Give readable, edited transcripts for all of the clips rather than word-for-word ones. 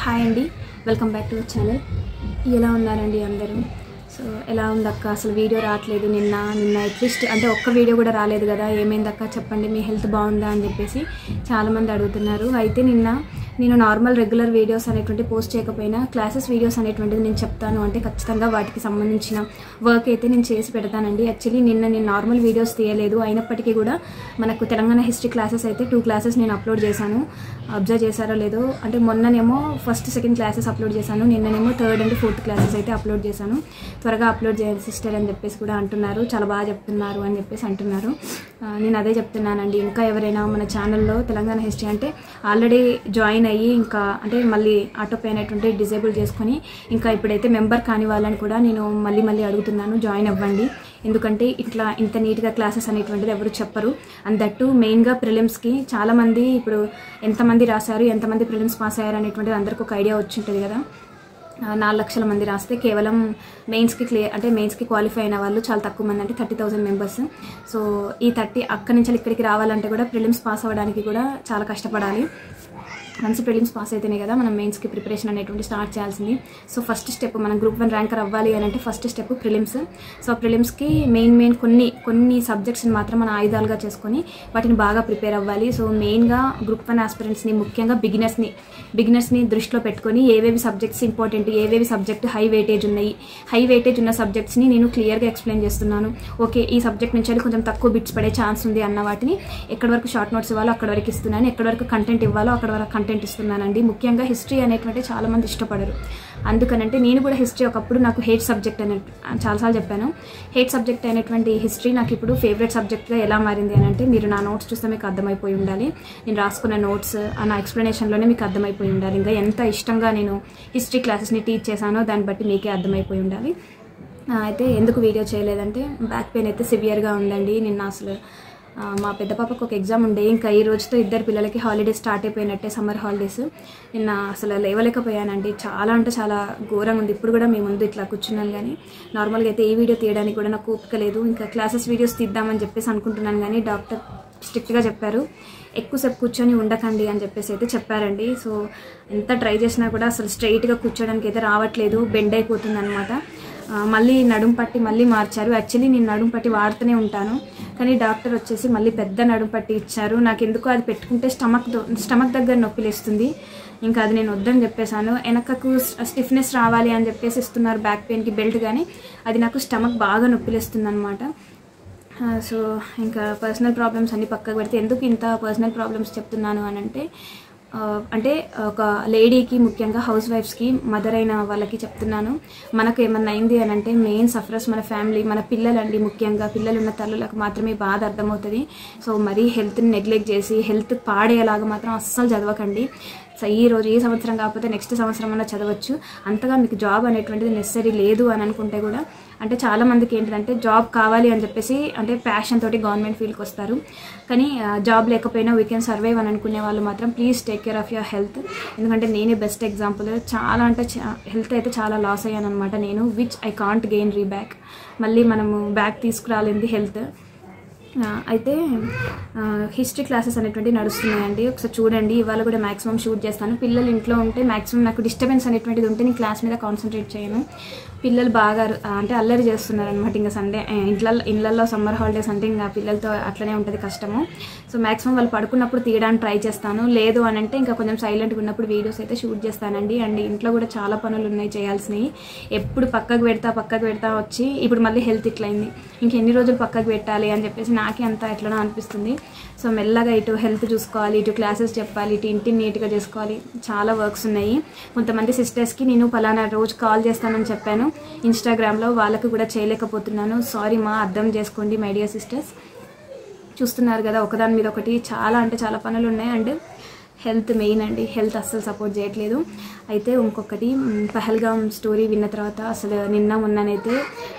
Hi అండి, welcome back to our channel. ఎలా ఉన్నారండి అందరూ? సో ఎలా ఉందక్క, అసలు వీడియో రావట్లేదు. నిన్న అట్లీస్ట్ అంటే ఒక్క వీడియో కూడా రాలేదు కదా, ఏమైందక్క చెప్పండి, మీ హెల్త్ బాగుందా అని చెప్పేసి చాలామంది అడుగుతున్నారు. అయితే నేను నార్మల్ రెగ్యులర్ వీడియోస్ అనేటువంటి పోస్ట్ చేయకపోయినా క్లాసెస్ వీడియోస్ అనేటువంటిది నేను చెప్తాను, అంటే ఖచ్చితంగా వాటికి సంబంధించిన వర్క్ అయితే నేను చేసి పెడతానండి. యాక్చువల్లీ నేను నార్మల్ వీడియోస్ తీయలేదు, అయినప్పటికీ కూడా మనకు తెలంగాణ హిస్టరీ క్లాసెస్ అయితే 2 క్లాసెస్ నేను అప్లోడ్ చేశాను. అబ్జర్వ్ చేశారో లేదో, అంటే మొన్ననేమో ఫస్ట్ సెకండ్ క్లాసెస్ అప్లోడ్ చేశాను, నిన్ననేమో 3rd and 4th క్లాసెస్ అయితే అప్లోడ్ చేశాను. త్వరగా అప్లోడ్ చేయాలి సిస్టర్ అని చెప్పేసి కూడా అంటున్నారు, చాలా బాగా చెప్తున్నారు అని చెప్పేసి అంటున్నారు. నేను అదే చెప్తున్నానండి. ఇంకా ఎవరైనా మన ఛానల్లో తెలంగాణ హిస్టరీ అంటే ఆల్రెడీ జాయిన్ అయ్యి ఇంకా అంటే మళ్ళీ ఆటోపే అనేటువంటి డిజేబుల్ చేసుకొని ఇంకా ఇప్పుడైతే మెంబర్ కాని వాళ్ళని కూడా నేను మళ్ళీ అడుగుతున్నాను, జాయిన్ అవ్వండి. ఎందుకంటే ఇంత నీట్గా క్లాసెస్ అనేటువంటిది ఎవరు చెప్పరు. అండ్ దట్టు మెయిన్గా ప్రిలిమ్స్కి చాలామంది ఇప్పుడు ఎంతమంది రాశారు, ఎంతమంది ప్రిలిమ్స్ పాస్ అయ్యారు అనేటువంటిది అందరికీ ఒక ఐడియా వచ్చి ఉంటుంది కదా. 4 లక్షల మంది రాస్తే కేవలం మెయిన్స్కి క్వాలిఫై అయిన వాళ్ళు చాలా తక్కువ మంది, అంటే 30,000 మెంబర్స్. సో ఈ 30 అక్కడి నుంచి ఇక్కడికి రావాలంటే కూడా ప్రిలిమ్స్ పాస్ అవ్వడానికి కూడా చాలా కష్టపడాలి. వన్స్ ప్రిలిమ్స్ పాస్ అయితేనే కదా మనం మెయిన్స్కి ప్రిపరేషన్ అనేటువంటి స్టార్ట్ చేయాల్సింది. సో ఫస్ట్ స్టెప్ మనం Group 1 ర్యాంకర్ అవ్వాలి అని అంటే ఫస్ట్ స్టెప్ ప్రిలిమ్స్. సో ప్రిలిమ్స్కి మెయిన్ కొన్ని సబ్జెక్ట్స్ని మాత్రం మన ఆయుధాలుగా చేసుకొని వాటిని బాగా ప్రిపేర్ అవ్వాలి. సో మెయిన్గా Group 1 ఆస్పిరెంట్స్ని, ముఖ్యంగా బిగినర్స్ని దృష్టిలో పెట్టుకొని ఏవేవి సబ్జెక్ట్స్ ఇంపార్టెంట్, ఏవేవి సబ్జెక్ట్ హై వెయిటేజ్ ఉన్న సబ్జెక్ట్స్ని నేను క్లియర్గా ఎక్స్ప్లెయిన్ చేస్తున్నాను. ఓకే, ఈ సబ్జెక్ట్ నుంచి కొంచెం తక్కువ బిట్స్ పడే ఛాన్స్ ఉంది అన్న వాటిని ఎక్కడి వరకు షార్ట్ నోట్స్ ఇవ్వాలో అక్కడి వరకు ఇస్తున్నాను, ఎక్కడి వరకు కంటెంట్ ఇవ్వాలో అక్కడ వరకు కంటెంట్ ఇస్తున్నానండి. ముఖ్యంగా హిస్టరీ అనేటువంటి చాలా మంది ఇష్టపడరు. అందుకనంటే నేను కూడా హిస్టరీ ఒకప్పుడు నాకు హేట్ సబ్జెక్ట్ చాలాసార్లు చెప్పాను. హేట్ సబ్జెక్ట్ అయినటువంటి హిస్టరీ నాకు ఇప్పుడు ఫేవరెట్ సబ్జెక్ట్గా ఎలా మారింది అని అంటే, మీరు నా నోట్స్ చూస్తే మీకు అర్థమైపోయి ఉండాలి, నేను రాసుకున్న నోట్స్ నా ఎక్స్ప్లెనేషన్లోనే మీకు అర్థమైపోయి ఉండాలి. ఇంకా ఎంత ఇష్టంగా నేను హిస్టరీ క్లాసెస్ని టీచ్ చేశానో దాన్ని బట్టి మీకే అర్థమైపోయి ఉండాలి. అయితే ఎందుకు వీడియో చేయలేదంటే, బ్యాక్ పెయిన్ అయితే సివియర్గా ఉందండి. నిన్న అసలు మా పెద్ద పాపకు ఒక ఎగ్జామ్ ఉండే, ఇంకా ఈ రోజుతో 2 పిల్లలకి హాలిడేస్ స్టార్ట్ అయిపోయినట్టే, సమ్మర్ హాలిడేస్. నిన్న అసలు లేవలేకపోయానండి, చాలా అంటే చాలా ఘోరంగా ఉంది. ఇప్పుడు కూడా మీ ముందు ఇట్లా కూర్చున్నాను, కానీ నార్మల్గా అయితే ఈ వీడియో తీయడానికి కూడా నాకు ఓపిక లేదు. ఇంకా క్లాసెస్ వీడియోస్ తీద్దామని చెప్పేసి అనుకుంటున్నాను, కానీ డాక్టర్ స్ట్రిక్ట్గా చెప్పారు, ఎక్కువసేపు కూర్చొని ఉండకండి అని చెప్పేసి అయితే చెప్పారండి. సో ఎంత ట్రై చేసినా కూడా అసలు స్ట్రైట్గా కూర్చోడానికి అయితే రావట్లేదు, బెండ్ అయిపోతుంది అనమాట. మళ్ళీ నడుము పట్టి మళ్ళీ మార్చారు. యాక్చువల్లీ నేను నడుము పట్టి వాడుతూనే ఉంటాను, కానీ డాక్టర్ వచ్చేసి మళ్ళీ పెద్ద నడుము పట్టి ఇచ్చారు. నాకు ఎందుకో అది పెట్టుకుంటే స్టమక్ దగ్గర నొప్పి లేస్తుంది. ఇంకా అది నేను వద్దని చెప్పేశాను. వెనకకు స్టిఫ్నెస్ రావాలి అని చెప్పేసి ఇస్తున్నారు బ్యాక్ పెయిన్కి బెల్ట్, కానీ అది నాకు స్టమక్ బాగా నొప్పి లేస్తుంది అనమాట. సో ఇంకా పర్సనల్ ప్రాబ్లమ్స్ అన్ని పక్కకు పెడితే, ఎందుకు ఇంత పర్సనల్ ప్రాబ్లమ్స్ చెప్తున్నాను అని అంటే ఒక లేడీకి, ముఖ్యంగా హౌస్ వైఫ్స్కి, మదర్ అయిన వాళ్ళకి చెప్తున్నాను. మనకు ఏమన్నా అయింది అని అంటే మెయిన్ సఫరర్స్ మన ఫ్యామిలీ, మన పిల్లలండి. ముఖ్యంగా పిల్లలున్న తల్లులకు మాత్రమే బాధ అర్థమవుతుంది. సో మరీ హెల్త్ని నెగ్లెక్ట్ చేసి హెల్త్ పాడేలాగా మాత్రం అస్సలు చదవకండి. సో ఈ సంవత్సరం కాకపోతే నెక్స్ట్ సంవత్సరం అన్నా చదవచ్చు. అంతగా మీకు జాబ్ అనేటువంటిది నెసరీ లేదు అని అనుకుంటే కూడా, అంటే చాలామందికి ఏంటంటే జాబ్ కావాలి అని చెప్పేసి అంటే ప్యాషన్ తోటి గవర్నమెంట్ ఫీల్డ్కి వస్తారు, కానీ జాబ్ లేకపోయినా వీ కెన్ సర్వైవ్ అని అనుకునే వాళ్ళు మాత్రం please take care of your health. ఎందుకంటే నేనే బెస్ట్ ఎగ్జాంపుల్. చాలా అంటే హెల్త్ అయితే చాలా లాస్ అయ్యాను అనమాట నేను, విచ్ ఐ కాంట్ గెయిన్ రీబ్యాక్. మళ్ళీ మనము బ్యాక్ తీసుకురాలేంది హెల్త్. అయితే హిస్టరీ క్లాసెస్ అనేటువంటివి నడుస్తున్నాయండి, ఒకసారి చూడండి. ఇవాళ కూడా మ్యాక్సిమం షూట్ చేస్తాను. పిల్లలు ఇంట్లో ఉంటే మ్యాక్సిమం నాకు డిస్టర్బెన్స్ అనేటువంటిది ఉంటే నేను క్లాస్ మీద కాన్సన్ట్రేట్ చేయను. పిల్లలు బాగా అంటే అల్లరి చేస్తున్నారు అనమాట. ఇంకా సండే ఇళ్ళల్లో సమ్మర్ హాలిడేస్ అంటే ఇంకా పిల్లలతో అట్లనే ఉంటుంది కష్టము. సో మ్యాక్సిమం వాళ్ళు పడుకున్నప్పుడు తీయడానికి ట్రై చేస్తాను, లేదు అని అంటే ఇంకా కొంచెం సైలెంట్గా ఉన్నప్పుడు వీడియోస్ అయితే షూట్ చేస్తానండి. అండ్ ఇంట్లో కూడా చాలా పనులు ఉన్నాయి చేయాల్సినవి. ఎప్పుడు పక్కకు పెడతా వచ్చి ఇప్పుడు మళ్ళీ హెల్త్ ఇట్లయింది, ఇంకెన్ని రోజులు పక్కకు పెట్టాలి అని చెప్పేసి నాకే అంతా ఎట్లనో అనిపిస్తుంది. సో మెల్లగా ఇటు హెల్త్ చూసుకోవాలి, ఇటు క్లాసెస్ చెప్పాలి, ఇటు ఇంటిని నీట్గా చేసుకోవాలి, చాలా వర్క్స్ ఉన్నాయి. కొంతమంది సిస్టర్స్కి నేను పలానా రోజు కాల్ చేస్తానని చెప్పాను ఇన్స్టాగ్రామ్లో, వాళ్ళకు కూడా చేయలేకపోతున్నాను. సారీ మా, అర్థం చేసుకోండి మై డియర్ సిస్టర్స్. చూస్తున్నారు కదా ఒకదాని మీద ఒకటి చాలా అంటే చాలా పనులు ఉన్నాయి. అండ్ హెల్త్ మెయిన్ అండి, హెల్త్ అస్సలు సపోర్ట్ చేయట్లేదు. అయితే ఇంకొకటి, పహల్గామ్ స్టోరీ విన్న తర్వాత అసలు మొన్ననైతే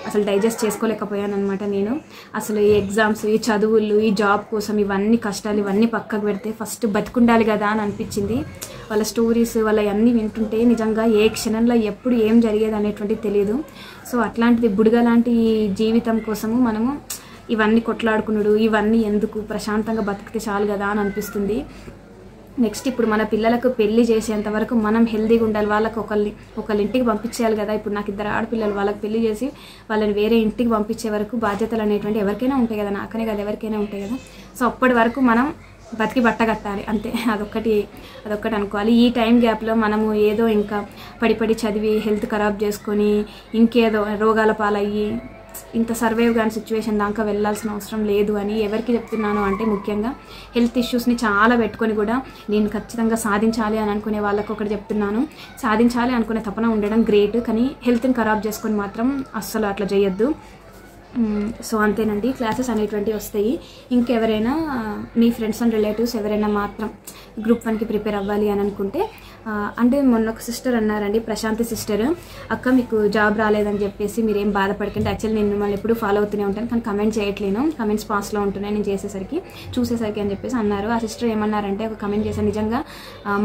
అసలు డైజెస్ట్ చేసుకోలేకపోయాను అనమాట నేను. అసలు ఈ ఎగ్జామ్స్, ఈ చదువులు, ఈ జాబ్ కోసం ఇవన్నీ కష్టాలు ఇవన్నీ పక్కకు పెడితే ఫస్ట్ బతుకుండాలి కదా అని అనిపించింది. వాళ్ళ స్టోరీస్ వాళ్ళ అన్నీ వింటుంటే నిజంగా ఏ క్షణంలో ఎప్పుడు ఏం జరిగేది అనేటువంటిది తెలియదు. సో అట్లాంటిది బుడగ లాంటి జీవితం కోసము మనము ఇవన్నీ కొట్లాడుకున్నాడు, ఇవన్నీ ఎందుకు, ప్రశాంతంగా బతికితే చాలు కదా అని అనిపిస్తుంది. నెక్స్ట్ ఇప్పుడు మన పిల్లలకు పెళ్లి చేసేంత వరకు మనం హెల్తీగా ఉండాలి. వాళ్ళకి ఒకళ్ళ ఇంటికి పంపించేయాలి కదా. ఇప్పుడు నాకు 2 ఆడపిల్లలు, వాళ్ళకి పెళ్లి చేసి వాళ్ళని వేరే ఇంటికి పంపించే వరకు బాధ్యతలు అనేటువంటి ఎవరికైనా ఉంటాయి కదా, నాకనే కదా ఎవరికైనా ఉంటాయి కదా. సో అప్పటి వరకు మనం బతికి బట్ట కట్టాలి అంతే. అదొక్కటి అనుకోవాలి. ఈ టైం గ్యాప్లో మనము ఏదో ఇంకా పడి చదివి హెల్త్ ఖరాబ్ చేసుకొని ఇంకేదో రోగాల పాలయ్యి ఇంత సర్వైవ్ కాని సిచ్యువేషన్ దాకా వెళ్ళాల్సిన అవసరం లేదు అని ఎవరికి చెప్తున్నాను అంటే, ముఖ్యంగా హెల్త్ ఇష్యూస్ని చాలా పెట్టుకొని కూడా నేను ఖచ్చితంగా సాధించాలి అని అనుకునే వాళ్ళకి ఒకటి చెప్తున్నాను. సాధించాలి అనుకునే తపన ఉండడం గ్రేట్, కానీ హెల్త్ని ఖరాబ్ చేసుకొని మాత్రం అస్సలు అట్లా చేయొద్దు. సో అంతేనండి. క్లాసెస్ అనేటువంటివి వస్తాయి. ఇంకెవరైనా మీ ఫ్రెండ్స్ అండ్ రిలేటివ్స్ ఎవరైనా మాత్రం గ్రూప్ 1కి ప్రిపేర్ అవ్వాలి అని అనుకుంటే, అంటే మొన్న ఒక సిస్టర్ అన్నారండి, ప్రశాంతి సిస్టర్, అక్క మీకు జాబ్ రాలేదని చెప్పేసి మీరేం బాధపడకండి. యాక్చువల్లీ నేను మిమ్మల్ని ఎప్పుడు ఫాలో అవుతూనే ఉంటాను, కానీ కమెంట్ చేయట్లేను, కమెంట్స్ పాస్లో ఉంటున్నాయి నేను చూసేసరికి అని చెప్పేసి అన్నారు. ఆ సిస్టర్ ఏమన్నారంటే, ఒక కమెంట్ చేశాను, నిజంగా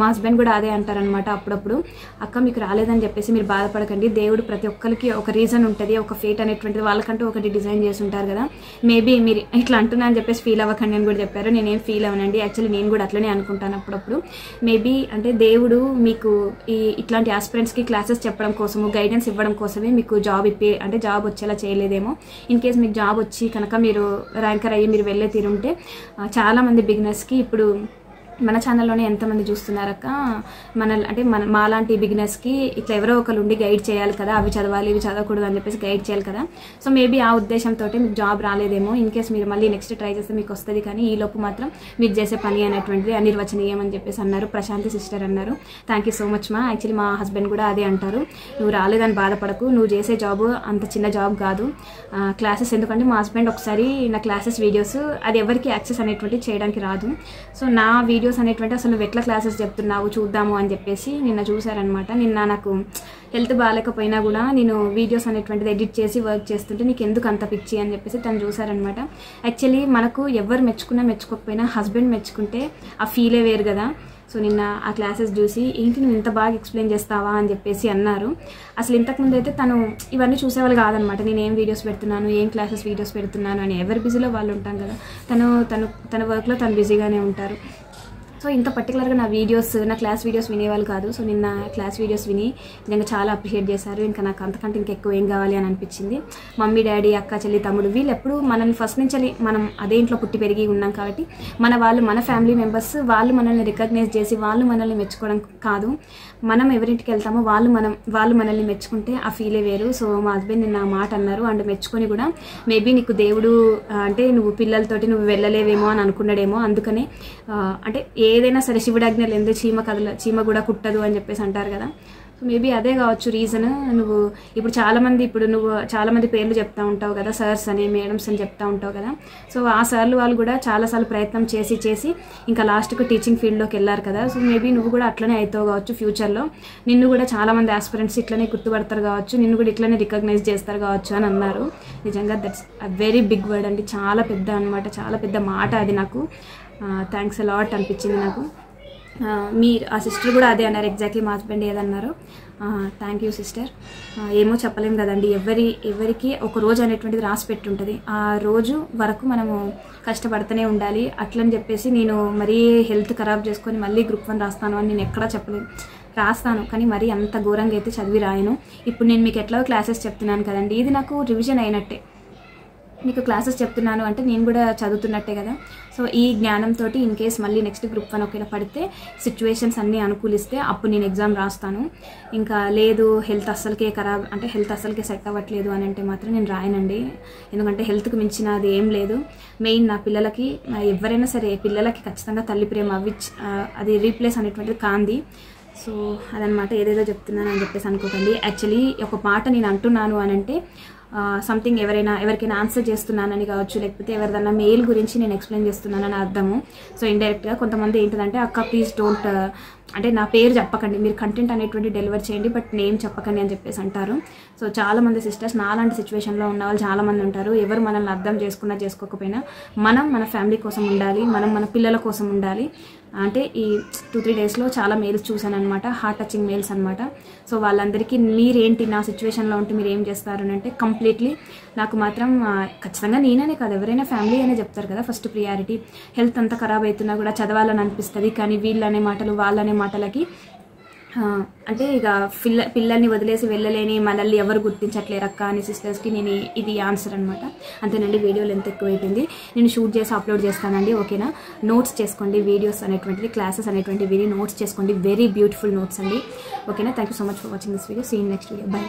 మా హస్బెండ్ కూడా అదే అంటారనమాట అప్పుడప్పుడు, అక్క మీకు రాలేదని చెప్పేసి మీరు బాధపడకండి, దేవుడు ప్రతి ఒక్కరికి ఒక రీజన్ ఉంటుంది, ఒక ఫేట్ అనేటువంటిది వాళ్ళకంటూ ఒకటి డిజైన్ చేసి ఉంటారు కదా. మేబీ మీరు ఇట్లా అంటున్నా అని చెప్పేసి ఫీల్ అవ్వకండి అని కూడా చెప్పారు. నేనేం ఫీల్ అవ్వనండి, యాక్చువల్లీ నేను కూడా అట్లనే అనుకుంటాను అప్పుడప్పుడు. మేబీ అంటే దేవుడు మీకు ఇట్లాంటి ఆస్పిరెంట్స్కి క్లాసెస్ చెప్పడం కోసము, గైడెన్స్ ఇవ్వడం కోసమే మీకు జాబ్ జాబ్ వచ్చేలా చేయలేదేమో. ఇన్ కేస్ మీకు జాబ్ వచ్చి కనుక మీరు ర్యాంకర్ అయ్యి మీరు వెళ్ళే తీరుంటే, చాలామంది బిగినర్స్కి ఇప్పుడు మన ఛానల్లోనే ఎంతమంది చూస్తున్నారక్క, మాలాంటి బిగినర్స్కి ఇట్లా ఎవరో ఒకరు ఉండి గైడ్ చేయాలి కదా, అవి చదవాలి ఇవి చదవకూడదు అని చెప్పేసి గైడ్ చేయాలి కదా. సో మేబీ ఆ ఉద్దేశంతో మీకు జాబ్ రాలేదేమో. ఇన్ కేస్ మీరు మళ్ళీ నెక్స్ట్ ట్రై చేస్తే మీకు వస్తుంది, కానీ ఈ లోపు మాత్రం మీరు చేసే పని అనేటువంటిది అనిర్వచనీయం అని చెప్పేసి అన్నారు ప్రశాంతి సిస్టర్ అన్నారు. థ్యాంక్ యూ సో మచ్ మా. యాక్చువల్లీ మా హస్బెండ్ కూడా అదే అంటారు, నువ్వు రాలేదని బాధపడకు, నువ్వు చేసే జాబ్ అంత చిన్న జాబ్ కాదు. క్లాసెస్ ఎందుకంటే మా హస్బెండ్ ఒకసారి నా క్లాసెస్ వీడియోస్ అది ఎవరికి యాక్సెస్ అనేటువంటి చేయడానికి రాదు. సో నా వీడియోస్ అనేటువంటి అసలు నువ్వు ఎట్లా క్లాసెస్ చెప్తున్నావు చూద్దాము అని చెప్పేసి నిన్న చూసారనమాట. నిన్న నాకు హెల్త్ బాగాలేకపోయినా కూడా నేను వీడియోస్ అనేటువంటిది ఎడిట్ చేసి వర్క్ చేస్తుంటే నీకు ఎందుకు అంత పిచ్చి అని చెప్పేసి తను చూసారనమాట. యాక్చువల్లీ మనకు ఎవరు మెచ్చుకున్నా మెచ్చుకోకపోయినా హస్బెండ్ మెచ్చుకుంటే ఆ ఫీలే వేరు కదా. సో నిన్న ఆ క్లాసెస్ చూసి ఏంటి నువ్వు ఇంత బాగా ఎక్స్ప్లెయిన్ చేస్తావా అని చెప్పేసి అన్నారు. అసలు ఇంతకుముందు అయితే తను ఇవన్నీ చూసేవాళ్ళు కాదనమాట, నేను ఏం వీడియోస్ పెడుతున్నాను, ఏం క్లాసెస్ వీడియోస్ పెడుతున్నాను అని. ఎవరి బిజీలో వాళ్ళు ఉంటాం కదా, తన వర్క్లో తను బిజీగానే ఉంటారు. సో ఇంత పర్టికులర్గా నా క్లాస్ వీడియోస్ వినేవాళ్ళు కాదు. సో నిన్న క్లాస్ వీడియోస్ విని నిజంగా చాలా అప్రిషియేట్ చేశారు. ఇంకా నాకు అంతకంటే ఇంకెక్కువ ఏం కావాలి అని అనిపించింది. మమ్మీ డాడీ అక్క చెల్లి తమ్ముడు వీళ్ళు ఎప్పుడు మనల్ని ఫస్ట్ నుంచి మనం అదే ఇంట్లో పుట్టి పెరిగి ఉన్నాం కాబట్టి మన ఫ్యామిలీ మెంబర్స్ వాళ్ళు మనల్ని రికగ్నైజ్ చేసి వాళ్ళు మనల్ని మెచ్చుకోవడం కాదు, మనం ఎవరింటికి వెళ్తామో వాళ్ళు మనల్ని మెచ్చుకుంటే ఆ ఫీలే వేరు. సో మా హస్బెండ్ నిన్న మాట అన్నారు, అండ్ మెచ్చుకొని కూడా మేబీ నీకు దేవుడు అంటే నువ్వు పిల్లలతోటి నువ్వు వెళ్ళలేవేమో అని అనుకున్నాడేమో, అందుకనే అంటే ఏదైనా సరే శివుడాజ్ఞ లేనిదే చీమ కూడా కుట్టదు అని చెప్పేసి అంటారు కదా. సో మేబీ అదే కావచ్చు రీజన్. నువ్వు చాలా మంది పేర్లు చెప్తా ఉంటావు కదా, సర్స్ అని మేడమ్స్ అని చెప్తా ఉంటావు కదా. సో ఆ సార్లు వాళ్ళు కూడా చాలాసార్లు ప్రయత్నం చేసి ఇంకా లాస్ట్కి టీచింగ్ ఫీల్డ్లోకి వెళ్ళారు కదా. సో మేబీ నువ్వు కూడా అట్లనే అవుతావు కావచ్చు ఫ్యూచర్లో, నిన్ను కూడా చాలామంది ఆస్పిరెంట్స్ ఇట్లనే గుర్తుపడతారు కావచ్చు, నిన్ను కూడా ఇట్లనే రికగ్నైజ్ చేస్తారు కావచ్చు అని అన్నారు. నిజంగా that's a very big word అండి, చాలా పెద్ద అనమాట, చాలా పెద్ద మాట అది. నాకు థ్యాంక్స్ అలాట్ అనిపించింది నాకు. మీరు ఆ సిస్టర్ కూడా అదే అన్నారు, ఎగ్జాక్ట్లీ మా హస్బెండ్ ఏదన్నారో. Thank you sister. ఏమో చెప్పలేము కదండి, ఎవరికి ఒక రోజు అనేటువంటిది రాసి పెట్టుంటుంది, ఆ రోజు వరకు మనము కష్టపడుతూనే ఉండాలి. అట్లని చెప్పేసి నేను మరీ హెల్త్ ఖరాబ్ చేసుకొని మళ్ళీ గ్రూప్ 1 రాస్తాను అని నేను ఎక్కడా చెప్పలేను. రాస్తాను కానీ మరీ అంత ఘోరంగా అయితే చదివి రాయను. ఇప్పుడు నేను మీకు ఎట్లా క్లాసెస్ చెప్తున్నాను కదండి, ఇది నాకు రివిజన్ అయినట్టే. మీకు క్లాసెస్ చెప్తున్నాను అంటే నేను కూడా చదువుతున్నట్టే కదా. సో ఈ జ్ఞానంతో ఇన్ కేస్ మళ్ళీ నెక్స్ట్ గ్రూప్ 1 ఒకవేళ పడితే సిచ్యువేషన్స్ అన్నీ అనుకూలిస్తే అప్పుడు నేను ఎగ్జామ్ రాస్తాను. ఇంకా లేదు హెల్త్ అస్సలకే సెట్ అవ్వట్లేదు అని అంటే మాత్రం నేను రాయనండి. ఎందుకంటే హెల్త్కి మించిన అది ఏం లేదు. మెయిన్ నా పిల్లలకి, ఎవరైనా సరే పిల్లలకి ఖచ్చితంగా తల్లి ప్రేమ అది రీప్లేస్ అనేటువంటిది కాంది. సో అదనమాట, ఏదేదో చెప్తున్నాను అని చెప్పేసి అనుకోకండి. యాక్చువల్లీ ఒక మాట నేను అంటున్నాను అని అంటే సంథింగ్ ఎవరికైనా ఆన్సర్ చేస్తున్నానని కావచ్చు, లేకపోతే ఎవరిదన్నా మెయిల్ గురించి నేను ఎక్స్ప్లెయిన్ చేస్తున్నానని అర్థము. సో ఇండైరెక్ట్గా కొంతమంది ఏంటంటే అక్క ప్లీజ్ డోంట్ అంటే నా పేరు చెప్పకండి, మీరు కంటెంట్ అనేటువంటి డెలివర్ చేయండి బట్ నేమ్ చెప్పకండి అని చెప్పేసి అంటారు. సో చాలామంది సిస్టర్స్ నాలాంటి సిచ్యువేషన్లో ఉన్న వాళ్ళు చాలామంది ఉంటారు. ఎవరు మనల్ని అర్థం చేసుకోకపోయినా మన ఫ్యామిలీ కోసం ఉండాలి, మన పిల్లల కోసం ఉండాలి. అంటే ఈ 2-3 డేస్లో చాలా మెయిల్స్ చూశాను అనమాట, హార్ట్ టచింగ్ మెయిల్స్ అనమాట. సో వాళ్ళందరికీ మీరేంటి నా సిచ్యువేషన్లో ఉంటే మీరు ఏం చేస్తారు అంటే కంప్లీట్లీ నాకు మాత్రం ఖచ్చితంగా నేననే కాదు ఎవరైనా ఫ్యామిలీ అనే చెప్తారు కదా ఫస్ట్ ప్రియారిటీ. హెల్త్ అంతా ఖరాబ్ అవుతున్నా కూడా చదవాలని అనిపిస్తుంది, కానీ వీళ్ళనే మాటలు వాళ్ళనే మాటలకి అంటే ఇక పిల్లల్ని వదిలేసి వెళ్ళలేని మనల్ని ఎవరు గుర్తించట్లేరు అక్క అని సిస్టర్స్కి నేను ఇది ఆన్సర్ అనమాట. అంతేనండి, వీడియో లెంత్ ఎక్కువైపోయింది, నేను షూట్ చేసి అప్లోడ్ చేస్తానండి. ఓకేనా, నోట్స్ చేసుకోండి, వీడియోస్ అనేటువంటిది క్లాసెస్ అనేటువంటివి నోట్స్ చేసుకోండి, వెరీ బ్యూటిఫుల్ నోట్స్ అండి. ఓకేనా, thank you so much for watching this video. See in next video, by.